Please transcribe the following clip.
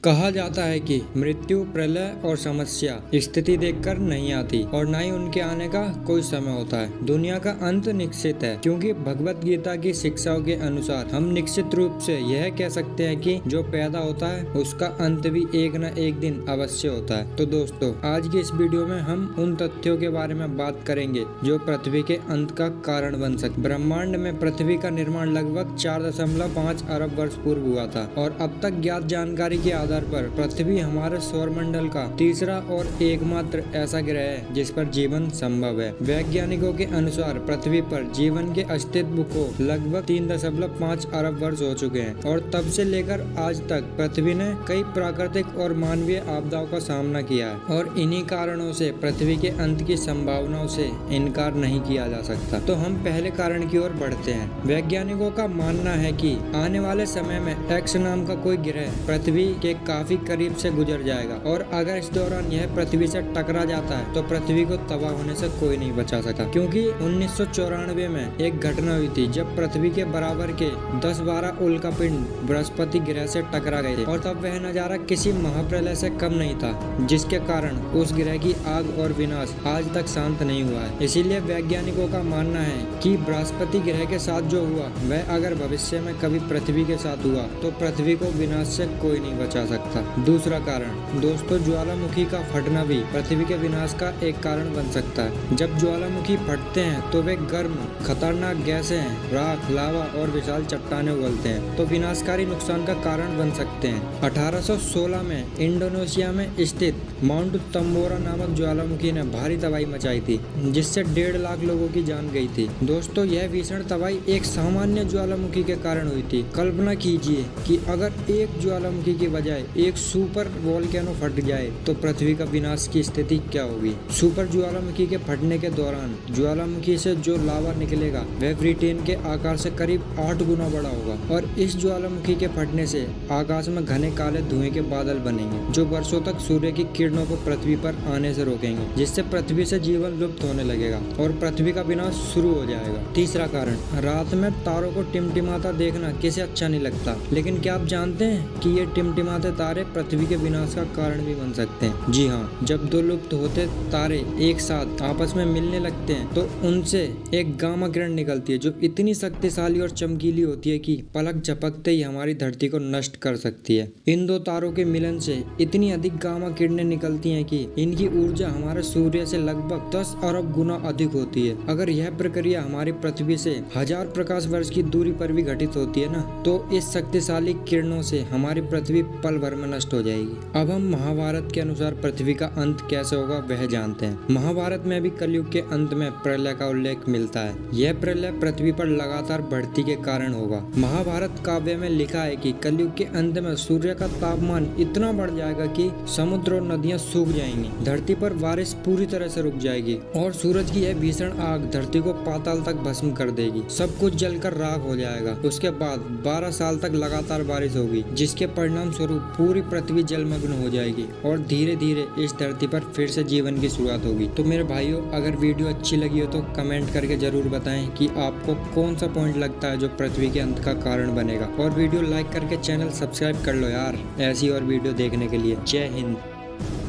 कहा जाता है कि मृत्यु, प्रलय और समस्या स्थिति देखकर नहीं आती और न ही उनके आने का कोई समय होता है। दुनिया का अंत निश्चित है, क्योंकि भगवत गीता की शिक्षाओं के अनुसार हम निश्चित रूप से यह कह सकते हैं कि जो पैदा होता है उसका अंत भी एक न एक दिन अवश्य होता है। तो दोस्तों, आज की इस वीडियो में हम उन तथ्यों के बारे में बात करेंगे जो पृथ्वी के अंत का कारण बन सकते। ब्रह्मांड में पृथ्वी का निर्माण लगभग 4.5 अरब वर्ष पूर्व हुआ था और अब तक ज्ञात जानकारी के आधार पर पृथ्वी हमारे सौरमंडल का तीसरा और एकमात्र ऐसा ग्रह है जिस पर जीवन संभव है। वैज्ञानिकों के अनुसार पृथ्वी पर जीवन के अस्तित्व को लगभग 3.5 अरब वर्ष हो चुके हैं और तब से लेकर आज तक पृथ्वी ने कई प्राकृतिक और मानवीय आपदाओं का सामना किया है और इन्हीं कारणों से पृथ्वी के अंत की संभावनाओं से इनकार नहीं किया जा सकता। तो हम पहले कारण की ओर बढ़ते हैं। वैज्ञानिकों का मानना है कि आने वाले समय में एक्स नाम का कोई ग्रह पृथ्वी के काफी करीब से गुजर जाएगा और अगर इस दौरान यह पृथ्वी से टकरा जाता है तो पृथ्वी को तबाह होने से कोई नहीं बचा सकता, क्योंकि 1994 में एक घटना हुई थी जब पृथ्वी के बराबर के 10-12 उल्कापिंड बृहस्पति ग्रह से टकरा गए थे और तब वह नजारा किसी महाप्रलय से कम नहीं था, जिसके कारण उस ग्रह की आग और विनाश आज तक शांत नहीं हुआ है। इसीलिए वैज्ञानिकों का मानना है कि बृहस्पति ग्रह के साथ जो हुआ वह अगर भविष्य में कभी पृथ्वी के साथ हुआ तो पृथ्वी को विनाश से कोई नहीं बचा सकता। दूसरा कारण दोस्तों, ज्वालामुखी का फटना भी पृथ्वी के विनाश का एक कारण बन सकता है। जब ज्वालामुखी फटते हैं तो वे गर्म खतरनाक गैसें, राख, लावा और विशाल चट्टानें उगलते हैं तो विनाशकारी नुकसान का कारण बन सकते हैं। 1816 में इंडोनेशिया में स्थित माउंट तंबोरा नामक ज्वालामुखी ने भारी तबाही मचाई थी, जिससे 1.5 लाख लोगों की जान गई थी। दोस्तों, यह भीषण तबाही एक सामान्य ज्वालामुखी के कारण हुई थी। कल्पना कीजिए कि अगर एक ज्वालामुखी की बजाय एक सुपर वोल्केनो फट जाए तो पृथ्वी का विनाश की स्थिति क्या होगी। सुपर ज्वालामुखी के फटने के दौरान ज्वालामुखी से जो लावा निकलेगा वह ब्रिटेन के आकार से करीब 8 गुना बड़ा होगा और इस ज्वालामुखी के फटने से आकाश में घने काले धुएं के बादल बनेंगे जो वर्षों तक सूर्य की किरणों को पृथ्वी पर आने से रोकेंगे, जिससे पृथ्वी से जीवन लुप्त होने लगेगा और पृथ्वी का विनाश शुरू हो जाएगा। तीसरा कारण, रात में तारों को टिमटिमाता देखना किसे अच्छा नहीं लगता, लेकिन क्या आप जानते हैं कि ये टिमटिमाते तारे पृथ्वी के विनाश का कारण भी बन सकते हैं। जी हाँ, जब दो लुप्त होते तारे एक साथ आपस में मिलने लगते हैं तो उनसे एक गामा किरण निकलती है जो इतनी शक्तिशाली और चमकीली होती है कि पलक झपकते ही हमारी धरती को नष्ट कर सकती है। इन दो तारों के मिलन से इतनी अधिक गामा किरणें निकलती हैं कि इनकी ऊर्जा हमारे सूर्य से लगभग 10 अरब गुना अधिक होती है। अगर यह प्रक्रिया हमारी पृथ्वी से 1000 प्रकाश वर्ष की दूरी पर भी घटित होती है ना, तो इस शक्तिशाली किरणों से हमारी पृथ्वी पल भर में नष्ट हो जाएगी। अब हम महाभारत के अनुसार पृथ्वी का अंत कैसे होगा वह जानते हैं। महाभारत में भी कलयुग के अंत में प्रलय का उल्लेख मिलता है। यह प्रलय पृथ्वी पर लगातार बढ़ती के कारण होगा। महाभारत काव्य में लिखा है कि कलयुग के अंत में सूर्य का तापमान इतना बढ़ जाएगा कि समुद्र और नदियां सूख जाएंगी, धरती पर बारिश पूरी तरह से रुक जाएगी और सूरज की यह भीषण आग धरती को पाताल तक भस्म कर देगी। सब कुछ जलकर राख हो जाएगा। उसके बाद 12 साल तक लगातार बारिश होगी, जिसके परिणाम स्वरूप पूरी पृथ्वी जलमग्न हो जाएगी और धीरे धीरे इस धरती पर फिर से जीवन की शुरुआत होगी। तो मेरे भाइयों, अगर वीडियो अच्छी लगी हो तो कमेंट करके जरूर बताएं कि आपको कौन सा पॉइंट लगता है जो पृथ्वी के अंत का कारण बनेगा, और वीडियो लाइक करके चैनल सब्सक्राइब कर लो यार, ऐसी और वीडियो देखने के लिए। जय हिंद।